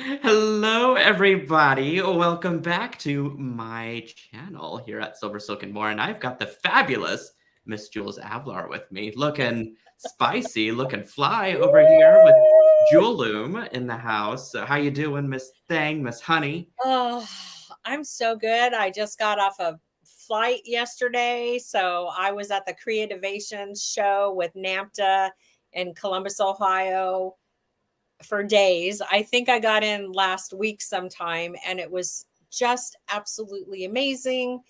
Hello, everybody. Welcome back to my channel here at SilverSilk and More. And I've got the fabulous Miss Jules Avlar with me, looking spicy, looking fly over here with Jewel Loom in the house. So how you doing, Miss Thang, Miss Honey? Oh, I'm so good. I just got off a flight yesterday. So I was at the Creativation show with NAMTA in Columbus, Ohio for days. I think I got in last week sometime and it was just absolutely amazing.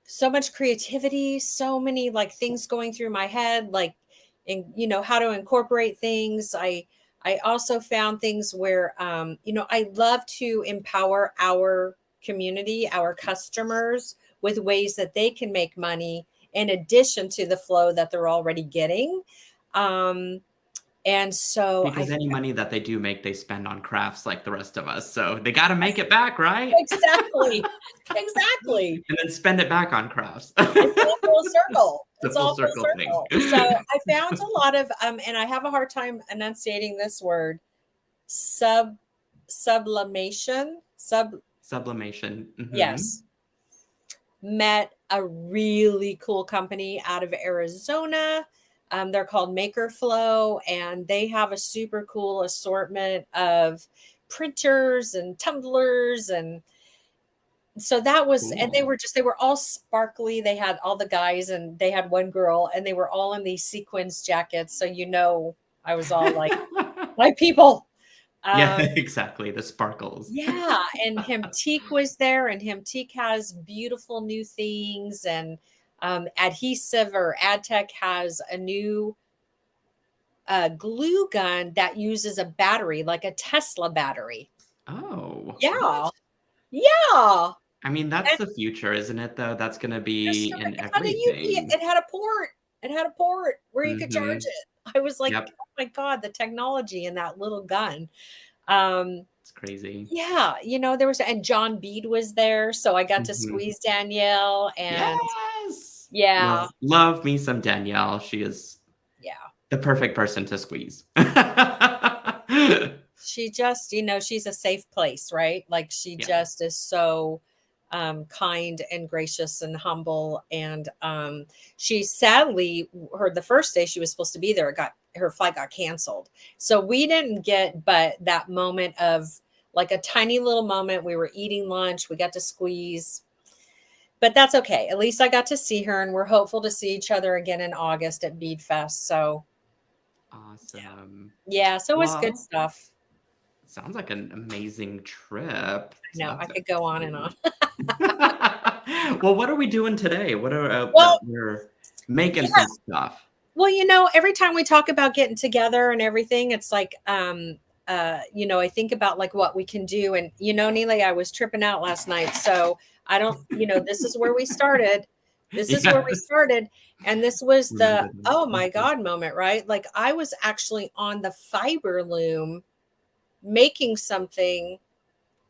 So much creativity, so many like things going through my head, like how to incorporate things. I also found things where I love to empower our community, our customers with ways that they can make money in addition to the flow that they're already getting. Um, and so Because I any money that they do make, they spend on crafts like the rest of us. So they got to make it back, right? exactly, exactly. And then spend it back on crafts. It's all full circle. The It's full all full circle thing. circle. So I found a lot of and I have a hard time enunciating this word, sub sublimation. Sublimation. Yes. Met a really cool company out of Arizona. They're called Maker Flow, and they have a super cool assortment of printers and tumblers and so that was and Cool. they were all sparkly. They had all the guys and they had one girl and they were all in these sequins jackets, so I was all like my people. Yeah, um exactly. The sparkles. yeah, and Hemtique was there, and Hemtique has beautiful new things, and adhesive or adtech has a new glue gun that uses a battery like a Tesla battery. Oh, Yeah, what? yeah. I mean, that's the future, isn't it, though? That's gonna Just be so in it had a UP everything. it had a port. It had a port where you could charge Mhm. it. I was like, Yep. "Oh my god, the technology in that little gun." Um, It's crazy. yeah, there was and John Bead was there, so I got to Mhm. squeeze Danielle and Yes! yeah, Love me some Danielle. She is yeah. the perfect person to squeeze. She just, she's a safe place, right? Like she Yeah. just is so kind and gracious and humble. And she sadly, the first day she was supposed to be there, her flight got canceled. So we didn't get but that moment of like a tiny little moment. We were eating lunch, we got to squeeze, but that's okay. At least I got to see her, and we're hopeful to see each other again in August at Bead Fest. So Awesome. yeah, so it was good Well, stuff. sounds like an amazing trip. I So know I that's could go on and on. exciting. Well, what are we doing today? What are Well, we're making yeah. some stuff. Well, every time we talk about getting together and everything, it's like, I think about like what we can do. And, Neely, I was tripping out last night. So I don't, this is where we started. This is where we Yes. started. And this was the, Remember them. oh my Mhm. God moment, right? Like I was actually on the fiber loom making something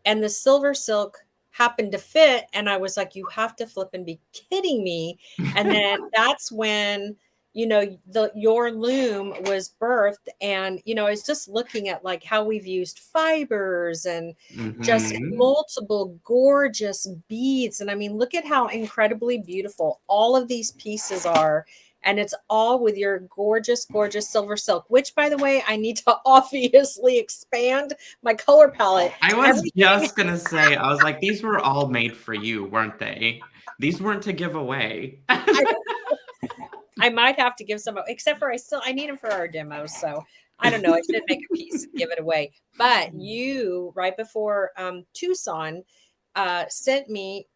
and the silver silk happened to fit. And I was like, you have to flip and be kidding me. And then that's when, your loom was birthed. And, I was just looking at like how we've used fibers and just Mhm. multiple gorgeous beads. And I mean, look at how incredibly beautiful all of these pieces are. And it's all with your gorgeous, gorgeous silver silk, which by the way, I need to obviously expand my color palette. I was Everything just gonna say, I was like, these were all made for you, weren't they? These weren't to give away. I I might have to give some, except for I need them for our demos. So I don't know. I should make a piece and give it away. But you, right before Tucson, sent me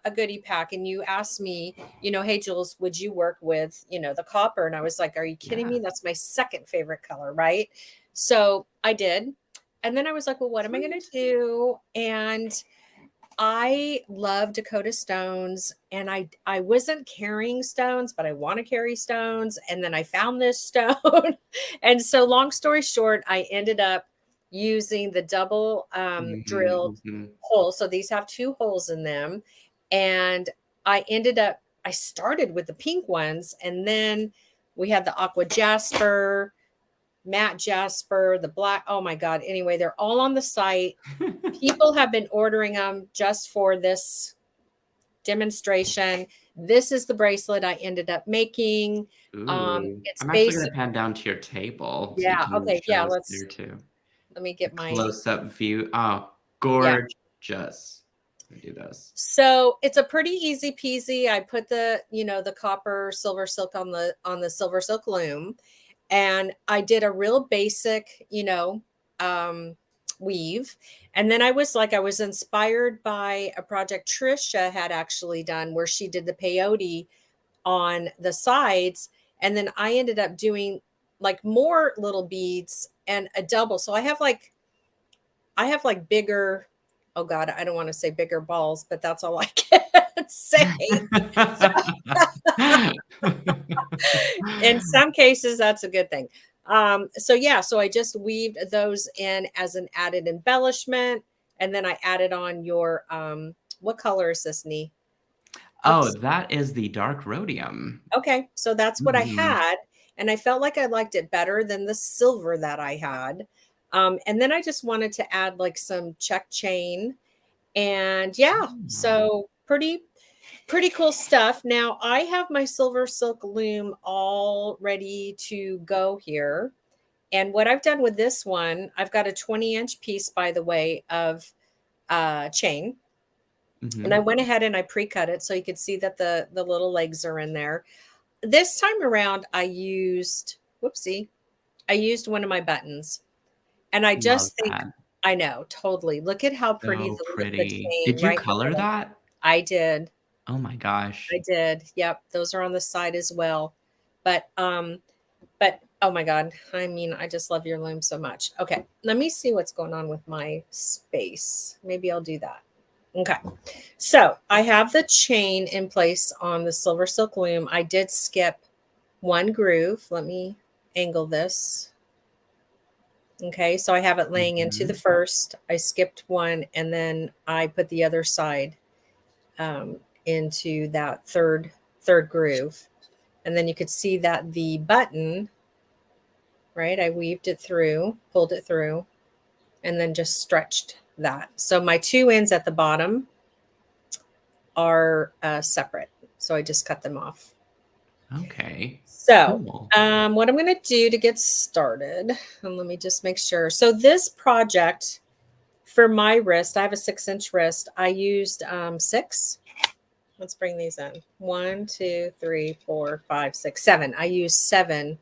a goodie pack, and you asked me, hey Jules, would you work with the copper? And I was like, are you kidding me? Yeah, That's my second favorite color, right? So I did, and then I was like, well, what am I going to sweet. do? And I love Dakota stones, and I wasn't carrying stones, but I want to carry stones. And then I found this stone. And so long story short, I ended up using the double Mhm, drilled mhm. hole. So these have two holes in them. And I started with the pink ones, and then we had the aqua jasper, matte jasper, the black. Oh my God. Anyway, they're all on the site. People have been ordering them just for this demonstration. This is the bracelet I ended up making. Ooh, It's I'm actually basic. gonna pan down to your table so you Yeah. can Okay. Yeah. show us there too. Let me A get my, close-up view. Oh, yeah. gorgeous. Let me do this. So it's a pretty easy peasy. I put the, the copper silver silk on the SilverSilk loom, and I did a real basic, weave. And then I was inspired by a project Trisha had actually done where she did the peyote on the sides. And then I ended up doing like more little beads and a double. So I have like bigger, oh God, I don't want to say bigger balls, but that's all I can say. In some cases, that's a good thing. So I just weaved those in as an added embellishment. And then I added on your, what color is this, Nee? Oh, Oops. that is the dark rhodium. Okay. So that's what I Mhm. had. And I felt like I liked it better than the silver that I had. And then I just wanted to add like some Czech chain. And yeah, Oh. so pretty cool stuff. Now I have my SilverSilk loom all ready to go here. And what I've done with this one, I've got a 20-inch piece, by the way, of chain. And I Mhm. went ahead and I pre-cut it so you could see that the little legs are in there. This time around, whoopsie, I used one of my buttons. And I Love just think, that. I know, totally. Look at how pretty So the pretty. chain Did you right in the color middle. that? I did. Oh my I gosh. did. Yep. Those are on the side as well. But oh my God. I mean, I just love your loom so much. Okay. Let me see what's going on with my space. Maybe I'll do that. Okay. So I have the chain in place on the SilverSilk loom. I did skip one groove. Let me angle this. Okay. So I have it laying into the Mhm. first. I skipped one and then I put the other side into that third groove. And then you could see that the button, right? I weaved it through, pulled it through, and then just stretched that. So my two ends at the bottom are separate. So I just cut them off. Okay. So Cool. what I'm going to do to get started, and let me just make sure. So this project for my wrist, I have a 6-inch wrist. I used 6. Let's bring these in. 1, 2, 3, 4, 5, 6, 7. I used 7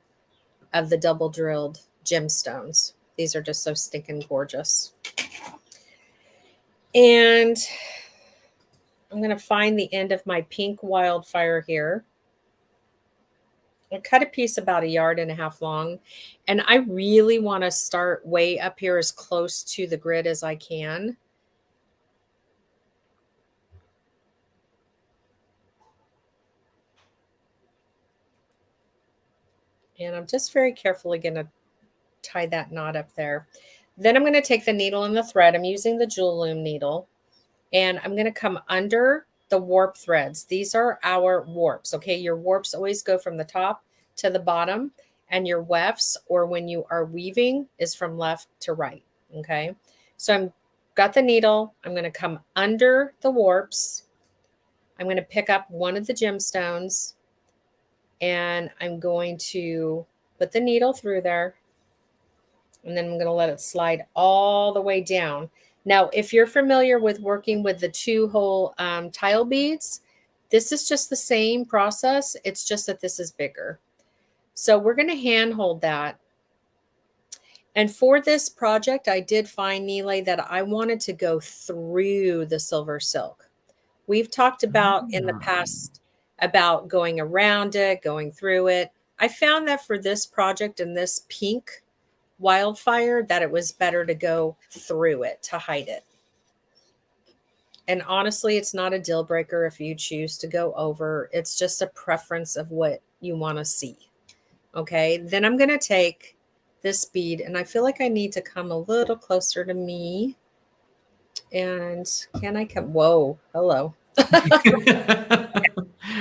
of the double drilled gemstones. These are just so stinking gorgeous. And I'm going to find the end of my pink wildfire here. I cut a piece about 1.5 yards long. And I really want to start way up here as close to the grid as I can. And I'm just very carefully going to tie that knot up there. Then I'm going to take the needle and the thread. I'm using the jewel loom needle. And I'm going to come under the warp threads. These are our warps. Okay. Your warps always go from the top to the bottom, and your wefts, or when you are weaving, is from left to right. Okay. So I'm got the needle. I'm going to come under the warps. I'm going to pick up one of the gemstones, and I'm going to put the needle through there. And then I'm going to let it slide all the way down. Now, if you're familiar with working with the 2-hole tile beads, this is just the same process. It's just that this is bigger. So we're going to hand hold that. And for this project, I did find, Neela, that I wanted to go through the SilverSilk. We've talked about in the past about going around it, going through it. I found that for this project and this pink wildfire, that it was better to go through it to hide it. And honestly, it's not a deal breaker if you choose to go over. It's just a preference of what you want to see. Okay, then I'm going to take this bead, and I feel like I need to come a little closer to me. And can I come? Whoa, hello. I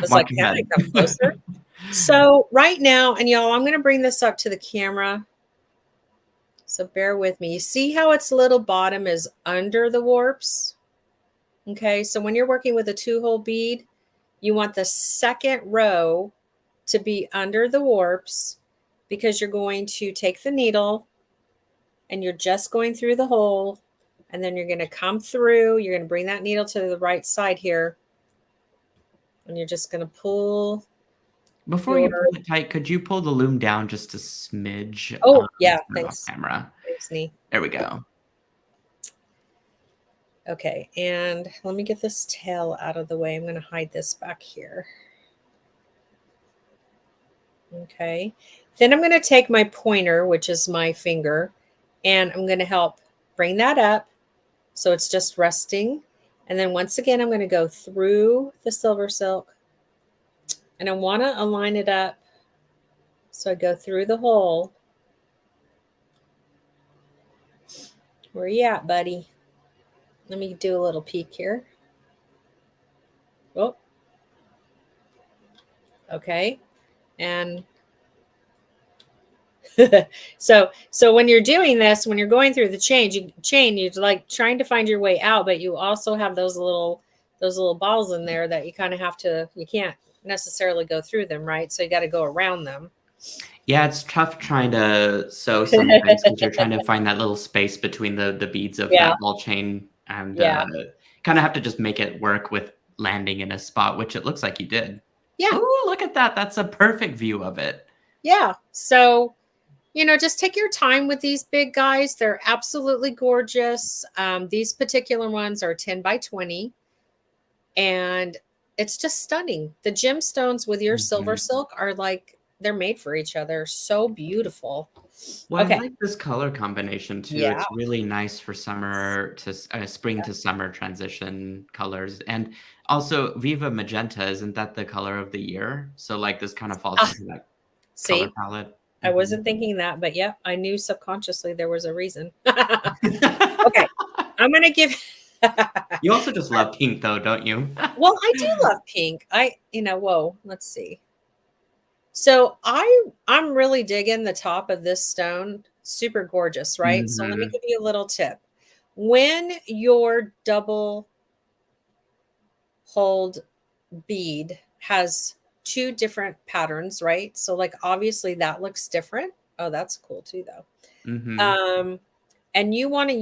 was like, Watch can your I come head. closer? So right now, and y'all, I'm going to bring this up to the camera. So bear with me. You see how its little bottom is under the warps? Okay, so when you're working with a 2-hole bead, you want the second row to be under the warps because you're going to take the needle and you're just going through the hole, and then you're going to come through. You're going to bring that needle to the right side here, and you're just going to pull. Before you pull it tight, could you pull the loom down just a smidge? Oh, yeah, Off thanks. camera. Thanks, Nee. There we go. Okay, and let me get this tail out of the way. I'm going to hide this back here. Okay, then I'm going to take my pointer, which is my finger, and I'm going to help bring that up so it's just resting. And then once again, I'm going to go through the silver silk, and I want to align it up. So I go through the hole. Where you at, buddy? Let me do a little peek here. Oh, okay. And so when you're doing this, when you're going through the chain, you're like trying to find your way out, but you also have those little balls in there that you kind of have to, you can't necessarily go through them, right? So you got to go around them. Yeah, it's tough trying to sew sometimes because you're trying to find that little space between the beads of that ball chain, and kind of have to just make it work with landing in a spot, which it looks like you did. Yeah. Oh, look at that. That's a perfect view of it. Yeah. So, just take your time with these big guys. They're absolutely gorgeous. These particular ones are 10 by 20. And it's just stunning. The gemstones with your silver silk are like, they're made for each other. So beautiful. Well, I like this color combination too. Yeah. It's really nice for summer to spring to summer transition colors. And also Viva Magenta, isn't that the color of the year? So like this kind of falls into that color palette. I wasn't thinking that, but yeah, I knew subconsciously there was a reason. Okay. I'm going to give... You also just love pink though, don't you? Well, I do love pink. Whoa, let's see. So I'm really digging the top of this stone. Super gorgeous, right? So let me give you a little tip. When your double hold bead has 2 different patterns, right? So like obviously that looks different. Oh, that's cool too though. And you want to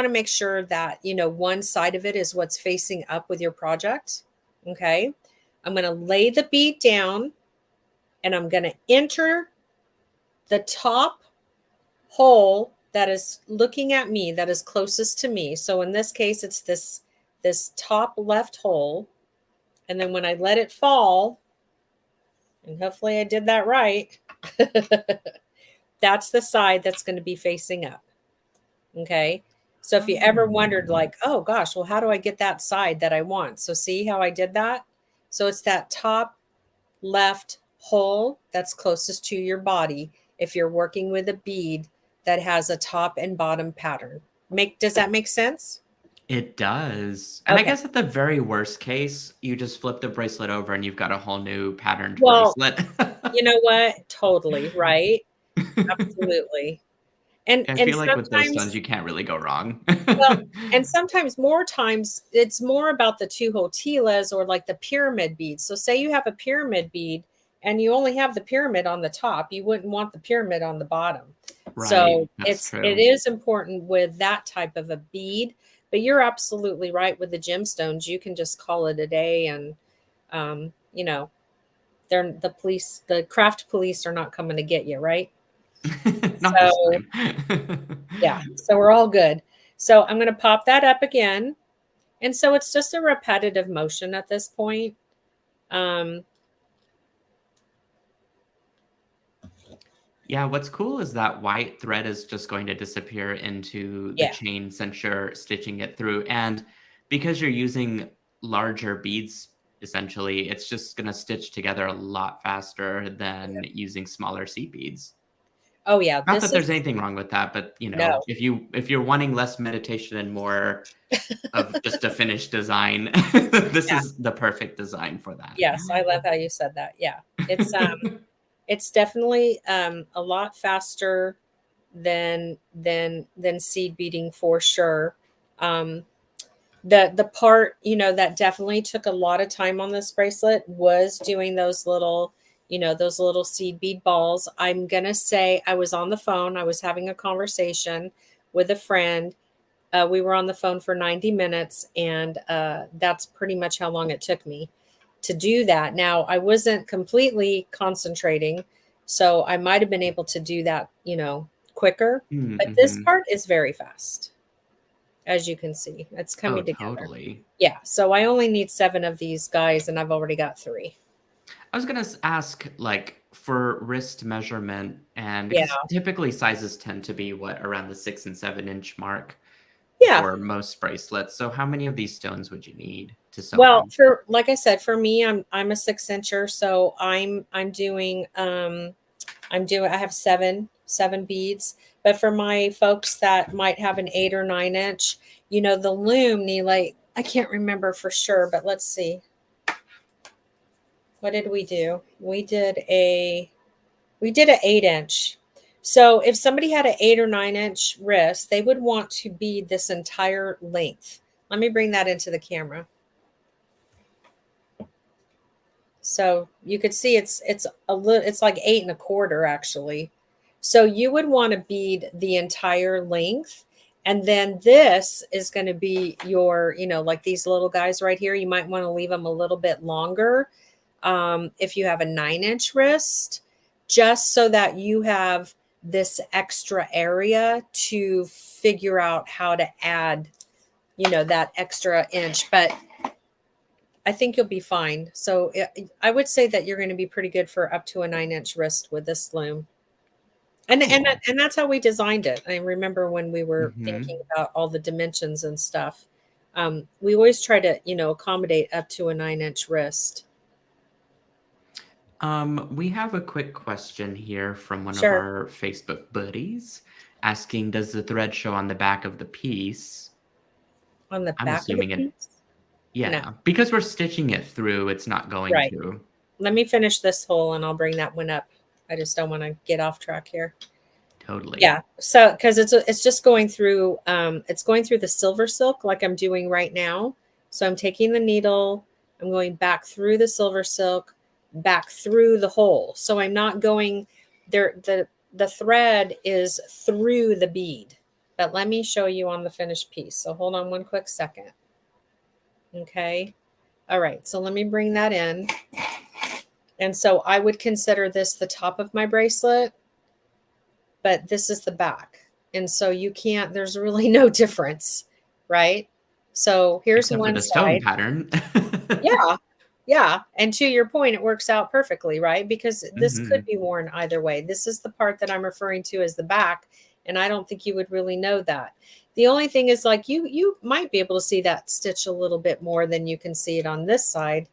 make sure that, one side of it is what's facing up with your project. Okay. I'm going to lay the bead down and I'm going to enter the top hole that is looking at me, that is closest to me. So in this case, it's this top left hole. And then when I let it fall, and hopefully I did that right, that's the side that's going to be facing up. Okay. So if you ever wondered like, oh gosh, well, how do I get that side that I want? So see how I did that? So it's that top left hole that's closest to your body if you're working with a bead that has a top and bottom pattern. Does that make sense? It does. And I guess at the very worst case, you just flip the bracelet over and you've got a whole new patterned bracelet. You know what? Totally, right? Absolutely. And I feel like with those stones, you can't really go wrong. Well, and sometimes more times it's more about the 2-hole tilas or like the pyramid beads. So say you have a pyramid bead and you only have the pyramid on the top, you wouldn't want the pyramid on the bottom. Right, so it is important with that type of a bead, but you're absolutely right with the gemstones. You can just call it a day, and they're the craft police are not coming to get you, right? Not this time. Yeah, so we're all good. So I'm going to pop that up again. And so it's just a repetitive motion at this point. Yeah, what's cool is that white thread is just going to disappear into the chain since you're stitching it through. And because you're using larger beads, essentially, it's just going to stitch together a lot faster than using smaller seed beads. Oh yeah. Not that there's anything wrong with that, but if you're wanting less meditation and more of just a finished design, this is the perfect design for that. Yes, I love how you said that. Yeah. It's it's definitely a lot faster than seed beading for sure. The part, that definitely took a lot of time on this bracelet was doing those little, those little seed bead balls. I'm going to say I was on the phone. I was having a conversation with a friend. We were on the phone for 90 minutes, and that's pretty much how long it took me to do that. Now, I wasn't completely concentrating, so I might have been able to do that, quicker. But this Mm-hmm. part is very fast. As you can see, it's Oh, coming together. totally. Yeah, so I only need 7 of these guys, and I've already got 3. I was gonna ask, like, for wrist measurement, and Yeah. because typically sizes tend to be what, around the 6 and 7 inch mark Yeah. for most bracelets. So how many of these stones would you need to sew Well, on? for like I said, for me, I'm a 6 incher, so I'm doing I have 7 beads. But for my folks that might have an 8 or 9 inch, the loom need, like, I can't remember for sure, but let's see. What did we do? We did an 8 inch. So if somebody had an 8 or 9 inch wrist, they would want to bead this entire length. Let me bring that into the camera. So you could see it's like 8 1/4 actually. So you would want to bead the entire length. And then this is going to be your, like these little guys right here. You might want to leave them a little bit longer. If you have a 9 inch wrist, just so that you have this extra area to figure out how to add, that extra inch. But I think you'll be fine. So I would say that you're going to be pretty good for up to a 9 inch wrist with this loom. Cool. And that's how we designed it. I remember when we were Mm-hmm. thinking about all the dimensions and stuff. We always try to, accommodate up to a 9 inch wrist. We have a quick question here from one of Sure. our Facebook buddies asking, does the thread show on the back of the piece? On the I'm back of the assuming it, piece? No. yeah, because we're stitching it through, it's not going Right. to. Let me finish this hole and I'll bring that one up. I just don't want to get off track here. Totally. Yeah. So because it's just going through it's going through the SilverSilk like I'm doing right now. So I'm taking the needle, I'm going back through the SilverSilk, back through the hole. So I'm not going there. The thread is through the bead. But let me show you on the finished piece. So hold on one quick second. Okay. All right. So let me bring that in. And so I would consider this the top of my bracelet, but this is the back. And so you can't, there's really no difference, right? So here's Except for one the stone side. pattern. Yeah. Yeah. And to your point, it works out perfectly, right? Because this could Hmm. be worn either way. This is the part that I'm referring to as the back. And I don't think you would really know that. The only thing is, like, you might be able to see that stitch a little bit more than you can see it on this side.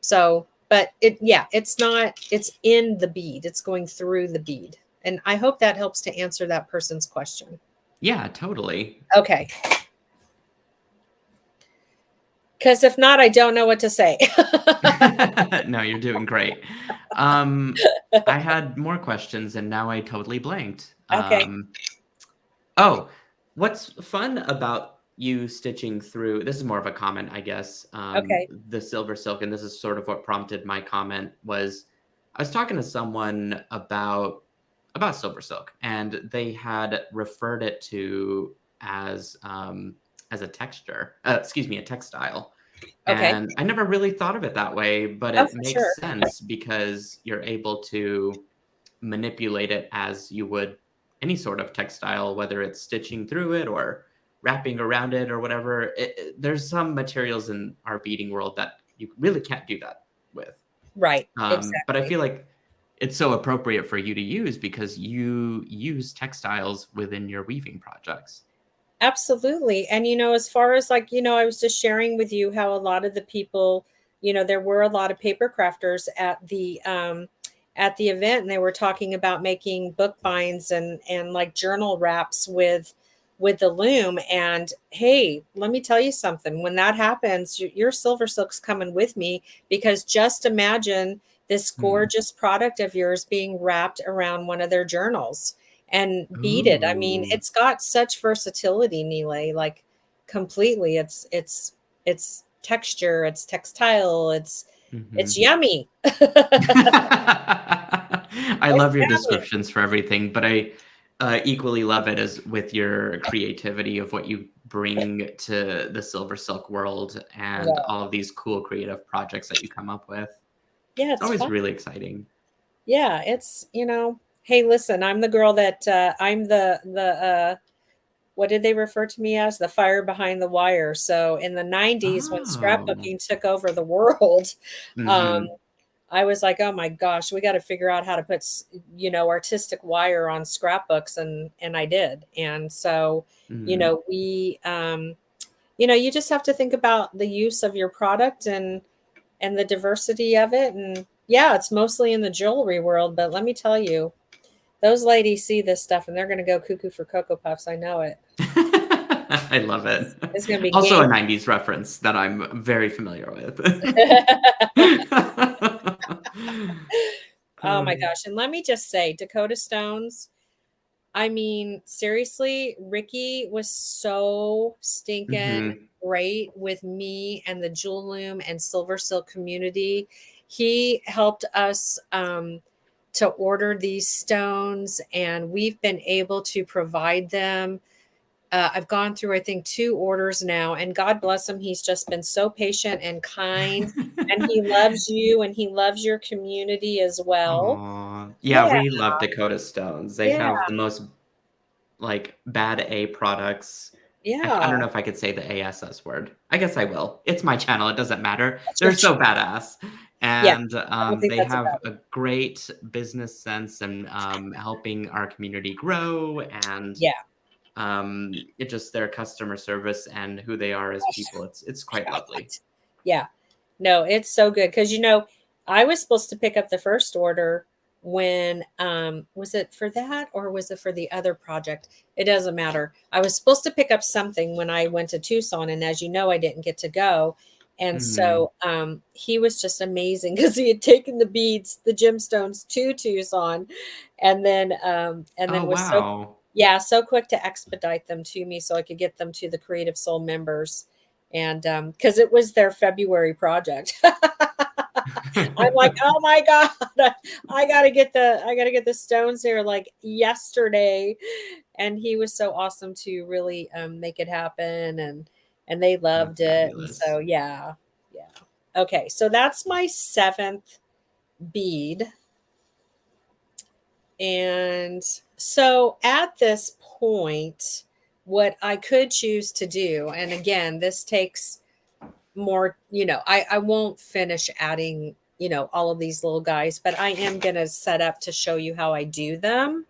So, but it's not, it's in the bead. It's going through the bead. And I hope that helps to answer that person's question. Yeah, totally. Okay. Because if not, I don't know what to say. No, you're doing great. I had more questions and now I totally blanked. Okay. Oh, what's fun about you stitching through, this is more of a comment, I guess. Okay. The SilverSilk, and this is sort of what prompted my comment, was I was talking to someone about SilverSilk, and they had referred it to as a texture, excuse me, a textile. Okay. And I never really thought of it that way, but Oh, it for sure. makes sense because you're able to manipulate it as you would any sort of textile, whether it's stitching through it or wrapping around it or whatever. There's some materials in our beading world that you really can't do that with. Right. But I Exactly. feel like it's so appropriate for you to use because you use textiles within your weaving projects. Absolutely. And, as far as, like, I was just sharing with you how a lot of the people, there were a lot of paper crafters at the event, and they were talking about making book binds and like journal wraps with the loom. And hey, let me tell you something. When that happens, your SilverSilk's coming with me, because just imagine this Hmm. gorgeous product of yours being wrapped around one of their journals. and beaded. I mean, Ooh. it's got such versatility, Nile, like completely. It's texture, it's textile, it's Mhm. yummy. I It's love your yummy. descriptions for everything, but I equally love it as with your creativity of what you bring to the Silver Silk world and Yeah. all of these cool creative projects that you come up with. Yeah, It's it's always fun. really exciting. Yeah, it's, hey, listen, I'm the girl that I'm the what did they refer to me as? The fire behind the wire. So in the 90s when Oh. scrapbooking took over the world, um, Mhm. I was like, oh my gosh, we got to figure out how to put, artistic wire on scrapbooks, and I did. And so, Mhm. you just have to think about the use of your product and the diversity of it. And yeah, it's mostly in the jewelry world, but let me tell you, those ladies see this stuff and they're going to go cuckoo for Cocoa Puffs. I know it. I love it. It's going to be Also a game. 90s reference that I'm very familiar with. Oh my gosh. And let me just say, Dakota Stones, I mean, seriously, Ricky was so stinking Mhm. great with me and the Jewel Loom and Silver Silk community. He helped us to order these stones, and we've been able to provide them. I've gone through, I think, 2 orders now, and God bless him. He's just been so patient and kind, and he loves you and he loves your community as well. Aw. Yeah, Yeah, we love Dakota Stones. They yeah, have the most, like, bad A products. I don't yeah. know if I could say the ASS word. I guess I will. It's my channel, it doesn't matter. That's your They're so badass, Yeah, and, I don't think they that's a have bad. a great business sense and, helping our community grow, and, Yeah. it just their customer service and who they are as people, it's quite God. lovely. Yeah. No, it's so good because I was supposed to pick up the first order when was it for that or was it for the other project? It doesn't matter. I was supposed to pick up something when I went to Tucson, and as you know, I didn't get to go. And Mhm. so he was just amazing because he had taken the beads, the gemstones to Tucson, and then Oh, was so, wow. yeah, so quick to expedite them to me so I could get them to the Creative Soul members. And because it was their February project. I'm like, oh my God, I gotta get the stones here like yesterday. And he was so awesome to really make it happen, and they loved That's it. And fabulous. so yeah. Yeah. Okay, so that's my 7th bead. And so at this point, what I could choose to do, and again, this takes more, I won't finish adding, all of these little guys, but I am going to set up to show you how I do them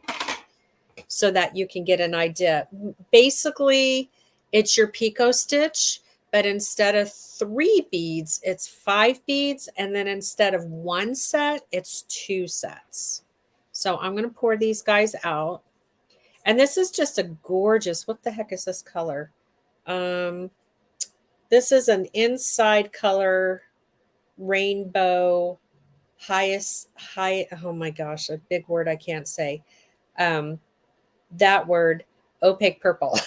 so that you can get an idea. Basically, it's your picot stitch, but instead of 3 beads, it's 5 beads. And then instead of 1 set, it's 2 sets. So I'm going to pour these guys out. And this is just a gorgeous, what the heck is this color? Um, this is an inside color rainbow highest high. Oh my gosh, a big word I can't say. Um, that word, opaque purple.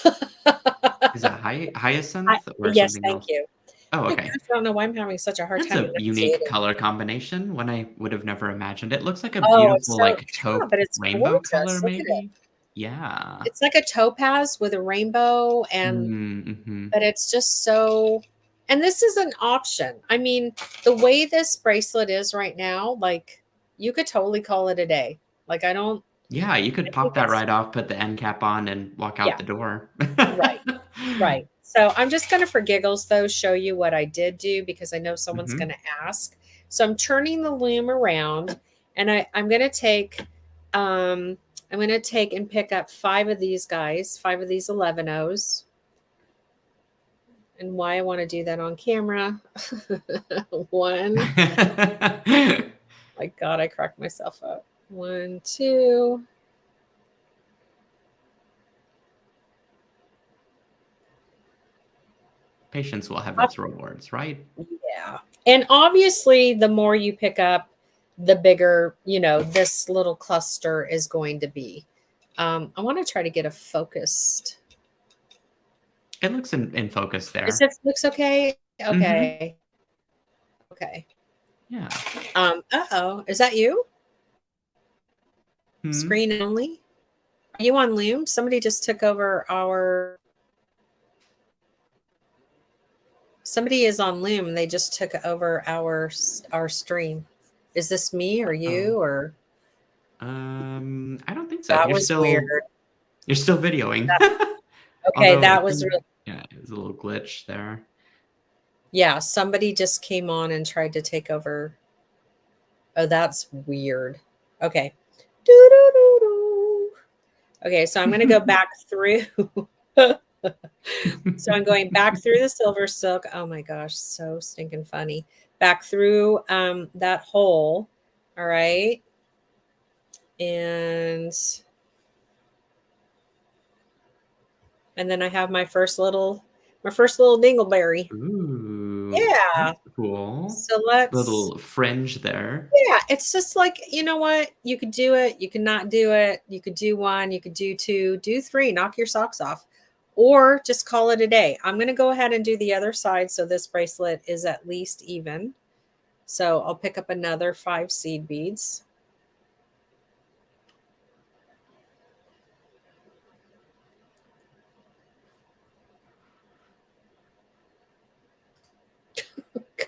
Is it hyacinth or Yes, something thank else? you. Oh, My okay. gosh, I don't know why I'm having such a hard That's time a unique enunciating. color combination, one I would have never imagined. It looks like a Oh, it's beautiful, so, like, yeah, taupe but it's rainbow color, gorgeous. Look at it. maybe? Yeah. It's like a topaz with a rainbow, and Mm, mhm. but it's just so, and this is an option. I mean, the way this bracelet is right now, like you could totally call it a day. Like Yeah, you I could think pop that it's, right off, put the end cap on, and walk yeah, out the door. right. Right. So I'm just going to, for giggles though, show you what I did do because I know someone's going Mhm. to ask. So I'm turning the loom around, and I'm going to take, I'm going to take and pick up 5 of these guys, 5 of these 11 O's. And why I want to do that on camera. One, my God, I cracked myself up. 1, 2. Patience will have its rewards, right? Yeah. And obviously, the more you pick up, the bigger, this little cluster is going to be. I want to try to get a focused. It looks in focus there. Looks okay? Okay. Okay. Yeah. Uh-oh. Is that you? Screen only? Are you on Loom? Somebody just took over our... Somebody is on Loom. They just took over our stream. Is this me or you or... I don't think so. That You're was still weird. You're still videoing. Okay, Although that was really... Yeah, it was a little glitch there. Yeah, somebody just came on and tried to take over. Oh, that's weird. Okay. Okay, so I'm going to go back through. So I'm going back through the SilverSilk. Oh my gosh, so stinking funny. Back through that hole. All right. And then I have my first little dingleberry. Ooh. Yeah. That's cool. So let's... Little fringe there. Yeah, it's just like, you know what? You could do it. You could not do it. You could do one. You could do two. Do three. Knock your socks off. Or just call it a day. I'm going to go ahead and do the other side so this bracelet is at least even. So I'll pick up another 5 seed beads.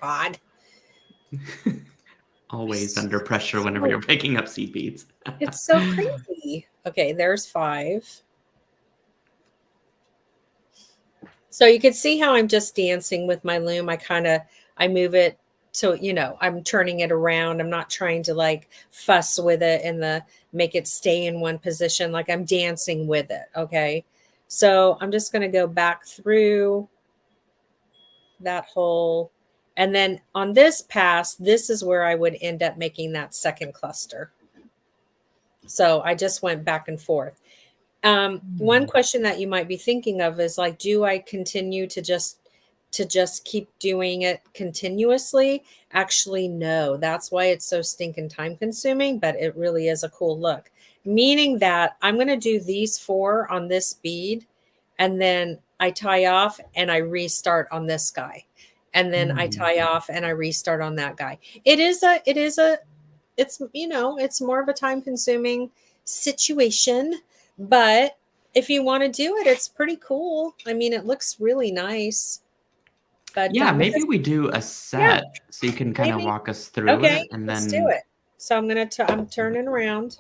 God. Always under pressure whenever you're picking up seed beads. It's so crazy. Okay, there's 5. So you can see how I'm just dancing with my loom. I move it so, you know, I'm turning it around. I'm not trying to like fuss with it and make it stay in one position. Like I'm dancing with it. Okay. So I'm just going to go back through that hole. And then on this pass, this is where I would end up making that second cluster. So I just went back and forth. One question that you might be thinking of is like, do I continue to just keep doing it continuously? Actually, no. That's why it's so stinking time consuming, but it really is a cool look. Meaning that I'm going to do these 4 on this bead, and then I tie off and I restart on this guy. And then I tie off and I restart on that guy. It's, you know, it's more of a time consuming situation, but if you want to do it, it's pretty cool. I mean, it looks really nice. But yeah, maybe we do a set so you can kind of walk us through it, and let's then do it. So I'm turning around,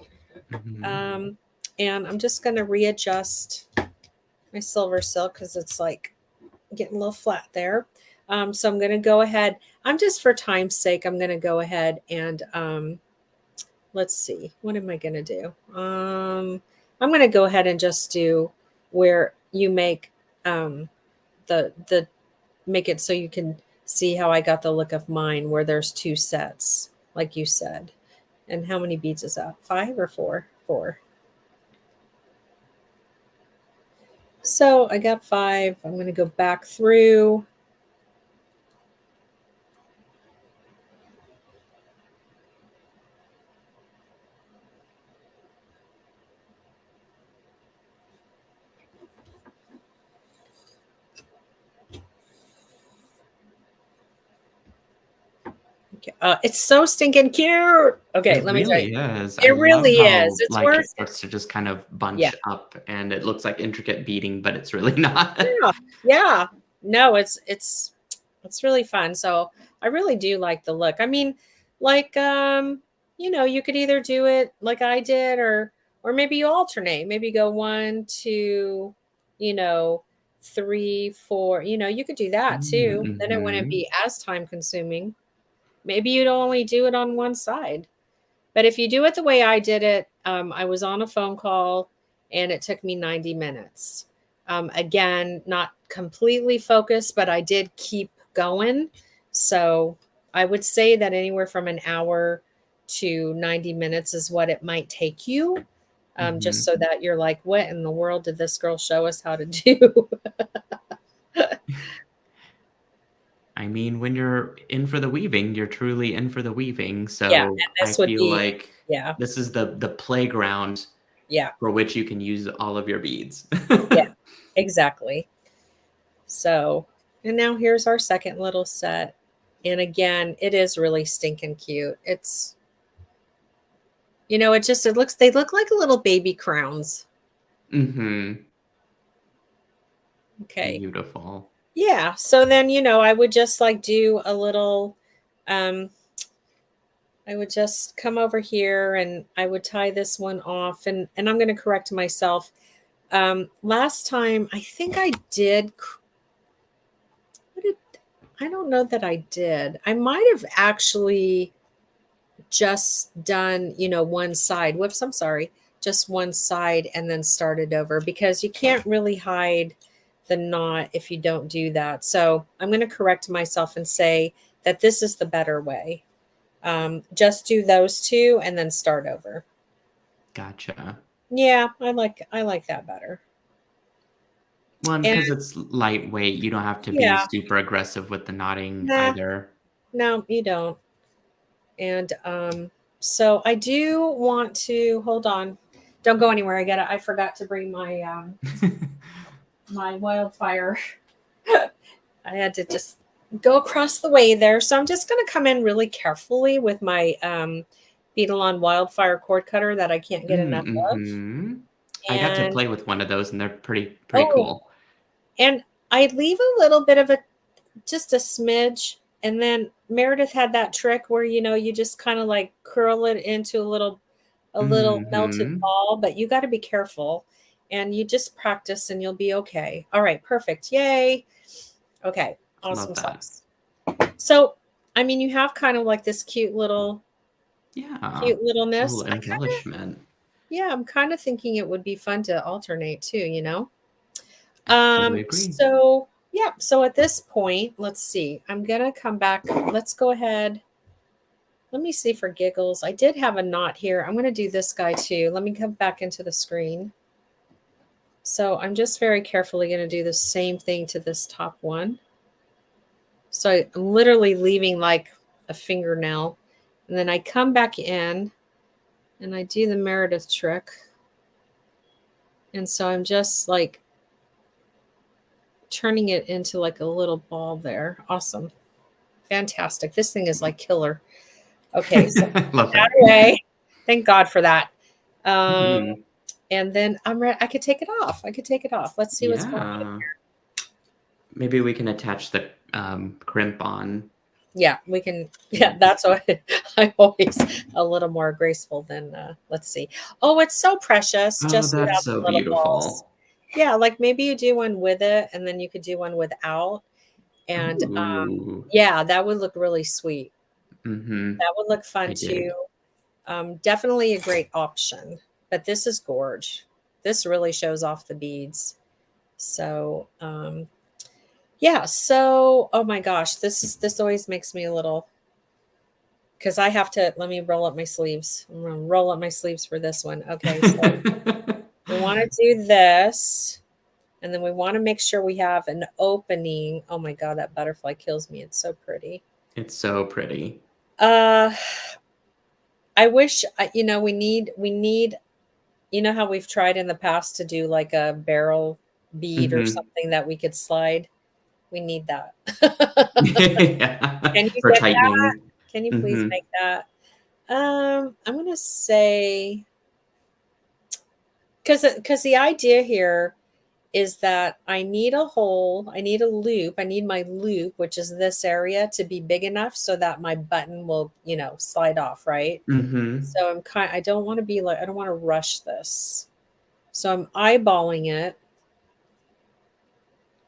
Mm-hmm. and I'm just going to readjust my SilverSilk because it's like getting a little flat there. So I'm going to go ahead. I'm just, for time's sake, I'm going to go ahead and let's see. What am I going to do? I'm going to go ahead and just do where you make the make it so you can see how I got the look of mine, where there's 2 sets, like you said. And how many beads is that? 5 or 4? 4. So I got 5. I'm going to go back through. It's so stinking cute. Okay, let me tell you. It really is. It's like worth it starts to just kind of bunch up, and it looks like intricate beading, but it's really not. Yeah. No, it's really fun. So I really do like the look. I mean, like you know, you could either do it like I did, or maybe you alternate. Maybe go 1, 2, you know, 3, 4. You know, you could do that too. Then it wouldn't be as time consuming. Maybe you'd only do it on one side. But if you do it the way I did it, I was on a phone call and it took me 90 minutes. Again, not completely focused, but I did keep going. So I would say that anywhere from an hour to 90 minutes is what it might take you. Just so that you're like, what in the world did this girl show us how to do? I mean, when you're in for the weaving, you're truly in for the weaving. So Yeah, and I this would feel be, like yeah, this is the playground Yeah. for which you can use all of your beads. Yeah, exactly. So, and now here's our second little set. And again, it is really stinking cute. It's, you know, they look like little baby crowns. Mm-hmm. Okay. Beautiful. Yeah. So then, you know, I would just like do a little, um, I would just come over here and I would tie this one off, and I'm going to correct myself. Last time, I think I did, what did, I don't know that I did. I might have actually just done, you know, one side. Whoops, I'm sorry. Just one side and then started over, because you can't really hide the knot if you don't do that. So I'm going to correct myself and say that this is the better way. Just do those two and then start over. Gotcha. Yeah, I like that better. One, And because it's lightweight, you don't have to be yeah, super aggressive with the knotting nah, either. no, you don't. And so I do want to hold on. Don't go anywhere. I forgot to bring my my wildfire. I had to just go across the way there. So I'm just going to come in really carefully with my Beetle on wildfire cord cutter that I can't get enough of. Mm-hmm. I got to And play with one of those, and they're pretty oh, cool. and I leave a little bit of just a smidge. And then Meredith had that trick where, you know, you just kind of like curl it into a little melted Mm-hmm. ball, but you got to be careful, and you just practice and you'll be okay. All right, perfect. Yay. Okay, Love awesome that. sauce. So, I mean, you have kind of like this Yeah. cute littleness. Little embellishment. Yeah, I'm kind of thinking it would be fun to alternate too, you know? I totally agree. So yeah, so at this point, let's see. I'm gonna come back. Let's go ahead. Let me see for giggles. I did have a knot here. I'm gonna do this guy too. Let me come back into the screen. So I'm just very carefully gonna do the same thing to this top one. So I'm literally leaving like a fingernail. And then I come back in and I do the Meredith trick. And so I'm just like turning it into like a little ball there. Awesome. Fantastic. This thing is like killer. Okay, so Love that it. away. Thank God for that. Mhm. And then I'm ready. I could take it off. I could take it off. Let's see what's going on. Yeah. Maybe we can attach the crimp on. Yeah, we can. Yeah, that's what I'm always a little more graceful than, let's see. Oh, it's so precious. Oh, Just that's without the so little balls. beautiful. Yeah, like maybe you do one with it and then you could do one without. And Ooh. yeah, that would look really sweet. Mm-hmm. That would look fun I too. dig. Definitely a great option. But this is gorge. This really shows off the beads. So yeah, so oh my gosh, this always makes me a little, because I have to, let me roll up my sleeves. I'm gonna roll up my sleeves for this one. Okay, so we want to do this, and then we want to make sure we have an opening. Oh my god, that butterfly kills me. It's so pretty. It's so pretty. Uh I wish, you know, we need, you know how we've tried in the past to do like a barrel bead or Mm-hmm. something that we could slide. We need that. Yeah. Can you For get that? tightening. Can you please Mm-hmm. make that? I'm gonna say, because the idea here is that I need a hole, I need a loop, I need my loop, which is this area, to be big enough so that my button will, you know, slide off, right? Mm-hmm. So I don't want to be like, I don't want to rush this. So I'm eyeballing it,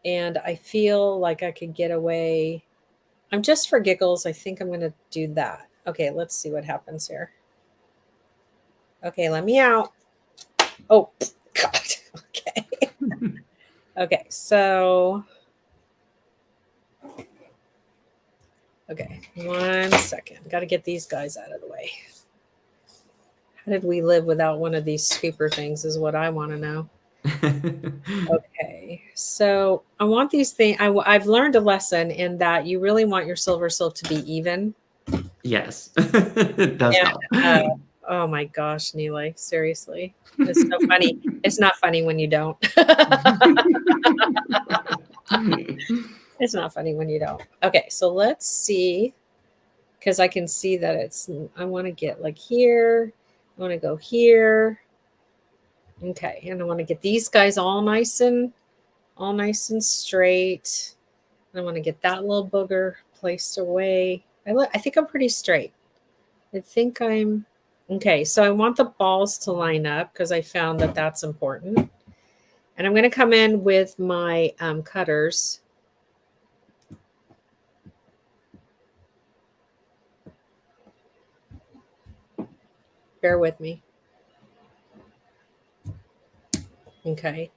and I feel like I could get away. I'm just for giggles. I think I'm going to do that. Okay, let's see what happens here. Okay, let me out. Oh, God. Okay. Okay, so. Okay, 1 second. Got to get these guys out of the way. How did we live without one of these scooper things, is what I want to know. Okay, so I want these things. I've learned a lesson in that you really want your silver silk to be even. Yes. It does And help. Oh my gosh, Neely, seriously. It's so funny. It's not funny when you don't. It's not funny when you don't. Okay, so let's see, because I can see that it's, I want to get like here. I want to go here. Okay, and I want to get these guys all nice and straight. I want to get that little booger placed away. I think I'm pretty straight. I think I'm okay. So I want the balls to line up because I found that that's important. And I'm going to come in with my cutters. Bear with me. Okay.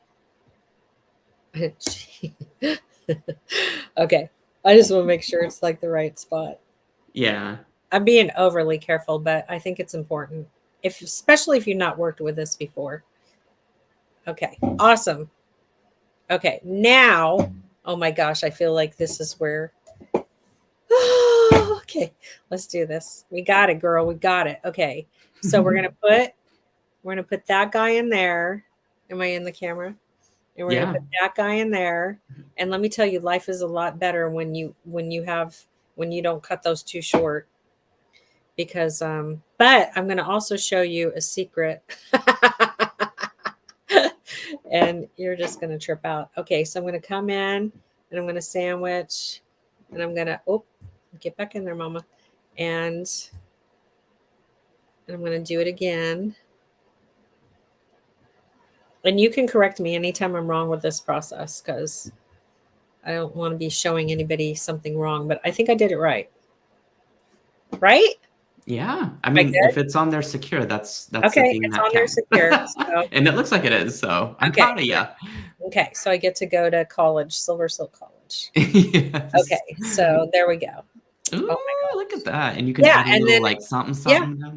Okay. I just want to make sure it's like the right spot. Yeah. I'm being overly careful, but I think it's important. Especially if you've not worked with this before. Okay. Awesome. Okay. Now, oh my gosh, I feel like this is where. Okay. Let's do this. We got it, girl. We got it. Okay. So we're gonna put that guy in there. Am I in the camera? And we're gonna put that guy in there. And let me tell you, life is a lot better when you don't cut those too short. Because but I'm gonna also show you a secret. And you're just gonna trip out. Okay, so I'm gonna come in and I'm gonna sandwich and I'm gonna get back in there, mama. And I'm gonna do it again. And you can correct me anytime I'm wrong with this process, because I don't want to be showing anybody something wrong, but I think I did it right. Right? Yeah. I mean, if it's on there secure, that's okay. the thing It's that on there counts. secure. So. And it looks like it is. So I'm Okay, proud of you. Okay. So I get to go to college, SilverSilk College. Yes. Okay. So there we go. Ooh, Oh my God. look at that. And you can add a little then, like something down there.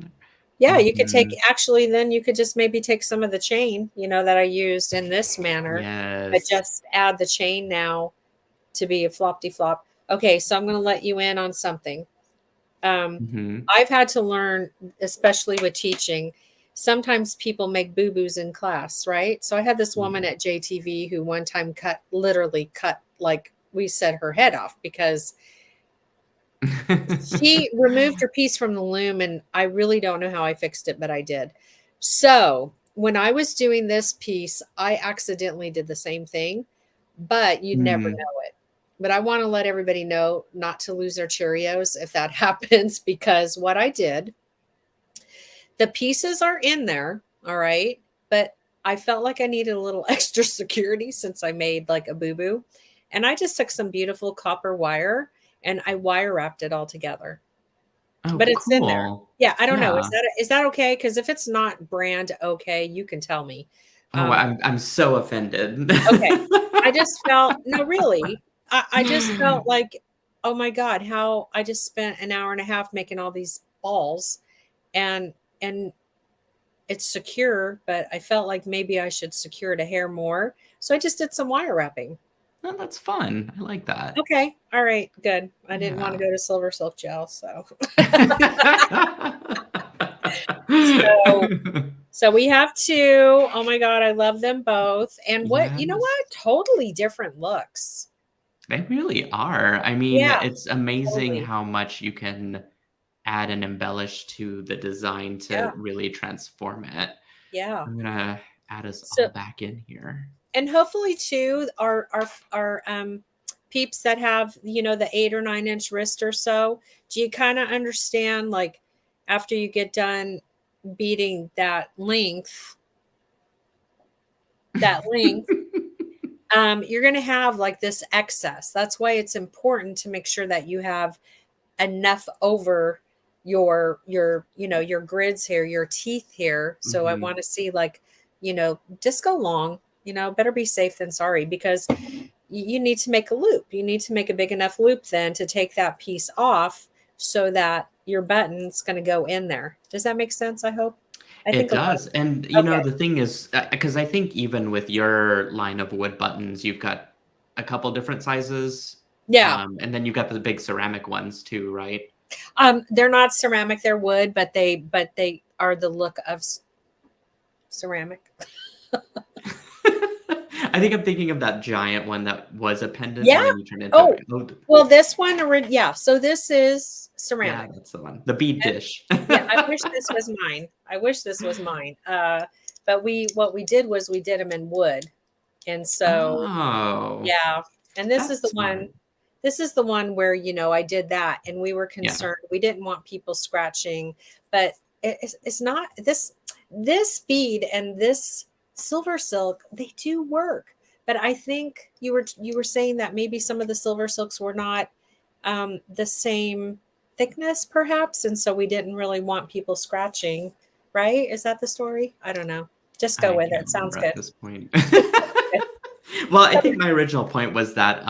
Yeah, you could take, actually, then you could just maybe take some of the chain, that I used in this manner. Yes. But just add the chain now to be a flop-de-flop. Okay, so I'm going to let you in on something. I've had to learn, especially with teaching, sometimes people make boo-boos in class, right? So I had this woman at JTV who one time literally cut, like we said, her head off because she removed her piece from the loom, and I really don't know how I fixed it, but I did. So when I was doing this piece, I accidentally did the same thing, but you'd never know it. But I want to let everybody know not to lose their Cheerios if that happens, because what I did, the pieces are in there, all right, but I felt like I needed a little extra security since I made like a boo-boo. And I just took some beautiful copper wire and I wire wrapped it all together. Oh, but it's cool. in there. Yeah, I don't know. Is that okay? Because if it's not brand okay, you can tell me. Oh, I'm so offended. Okay. I just felt, no, really. I just felt like, oh my God, how I just spent an hour and a half making all these balls and it's secure, but I felt like maybe I should secure it a hair more. So I just did some wire wrapping. Oh, that's fun. I like that. Okay. All right. Good. I didn't want to go to SilverSilk gel. So. So we have two. Oh my God. I love them both. And you know what? Totally different looks. They really are. I mean, it's amazing how much you can add and embellish to the design to really transform it. Yeah. I'm gonna add us all back in here. And hopefully too, our peeps that have, the 8 or 9 inch wrist or so, do you kind of understand, like, after you get done beating that length, you're going to have like this excess. That's why it's important to make sure that you have enough over your grids here, your teeth here. So I want to see, like, just go long, better be safe than sorry, because you need to make a loop. You need to make a big enough loop then to take that piece off so that your button's going to go in there. Does that make sense? I hope. I think it does. And the thing is, because I think even with your line of wood buttons, you've got a couple different sizes. Yeah. And then you've got the big ceramic ones too, right? They're not ceramic, they're wood, but are the look of ceramic. I think I'm thinking of that giant one that was a pendant Yeah. and then you turned into Oh, oh, well, this one, yeah. So this is yeah, ceramic. that's the one. The bead And dish. yeah, I wish this was mine. I wish this was mine. But what we did was we did them in wood. And so, Oh, yeah. And this is that's the smart. one. This is the one where, you know, I did that and we were Yeah. concerned. We didn't want people scratching, but it's not this bead and this SilverSilk, they do work. But I think you were saying that maybe some of the SilverSilks were not the same thickness, perhaps, and so we didn't really want people scratching. Right? Is that the story? I don't know. Just go I with can't it. Sounds remember at good. this point. Well, I think my original point was that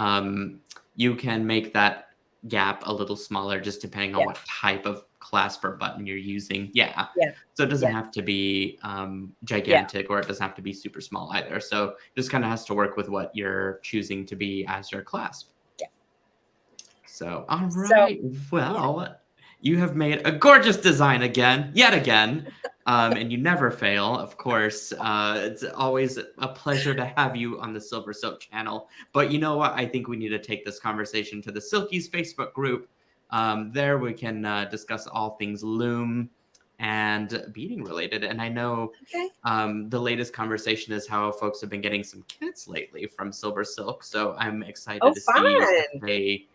you can make that gap a little smaller just depending on Yeah. what type of clasp or button you're using. Yeah. Yeah. So it doesn't Yeah. have to be Yeah. gigantic or it doesn't have to be super small either. So it just kind of has to work with what you're choosing to be as your clasp. Yeah. So, all So, right. yeah. Well, you have made a gorgeous design again, yet again. And you never fail, of course. It's always a pleasure to have you on the SilverSilk channel. But you know what? I think we need to take this conversation to the Silkies Facebook group. There we can discuss all things loom and beading related. And I know Okay. the latest conversation is how folks have been getting some kits lately from SilverSilk. So I'm excited Oh, to see if fun. they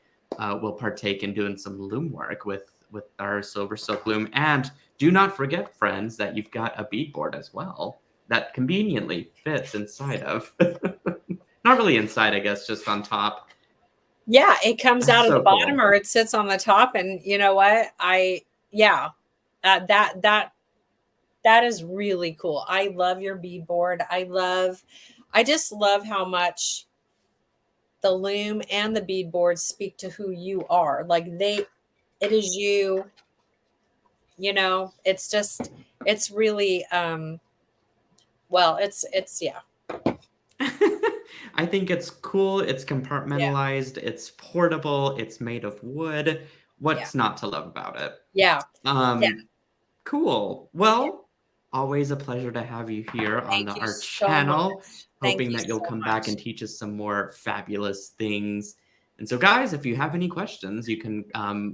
will partake in doing some loom work with our SilverSilk loom. And do not forget, friends, that you've got a beadboard as well that conveniently fits inside of. Not really inside, I guess, just on top. Yeah, it comes That's out of the so bottom cool. or it sits on the top. And you know what? Yeah, that is really cool. I love your beadboard. I just love how much the loom and the beadboard speak to who you are. Like it is you, you know, it's really, well, it's, yeah. I think it's cool. It's Yeah. compartmentalized. It's portable. It's made of wood. Yeah. What's not to love about it? Yeah. Yeah. Um, cool. Yeah. Well, always a pleasure to have you here on Thank you our so channel. much. Thank Hoping you that you'll so come back much. and teach us some more fabulous things. And so, guys, if you have any questions, you can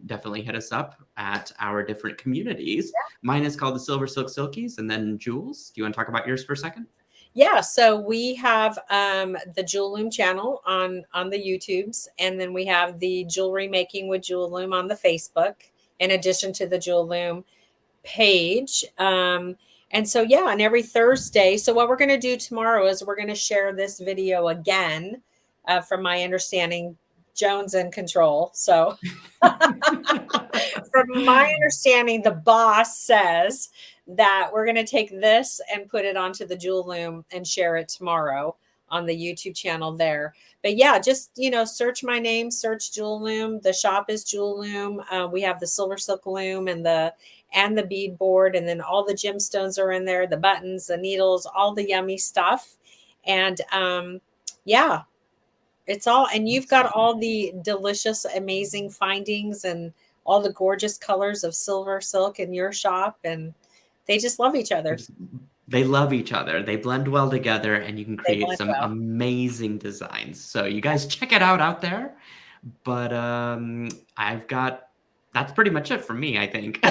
definitely hit us up at our different communities. Mine is called the SilverSilk Silkies. And then, Jules, do you want to talk about yours for a second? Yeah, so we have the Jewel Loom channel on the YouTubes, and then we have the Jewelry Making with Jewel Loom on the Facebook, in addition to the Jewel Loom page. And so, yeah, and every Thursday. So what we're going to do tomorrow is we're going to share this video again. From my understanding, Joan's in control. So from my understanding, the boss says that we're going to take this and put it onto the Jewel Loom and share it tomorrow on the YouTube channel there. But yeah, just, you know, search my name, search Jewel Loom. The shop is Jewel Loom. We have the SilverSilk loom and the bead board, and then all the gemstones are in there, the buttons, the needles, all the yummy stuff. And yeah, it's all, and you've got all the delicious, amazing findings and all the gorgeous colors of SilverSilk in your shop, and they just love each other. They love each other. They blend well together, and you can They create blend some well. amazing designs. So you guys check it out there. But that's pretty much it for me, I think.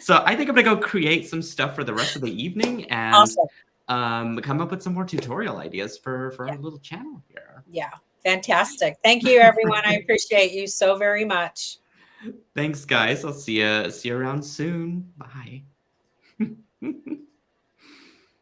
So I think I'm gonna go create some stuff for the rest of the evening and Awesome. come up with some more tutorial ideas for Yeah. our little channel here. Yeah. Fantastic. Thank you, everyone. I appreciate you so very much. Thanks, guys. I'll see you around soon. Bye.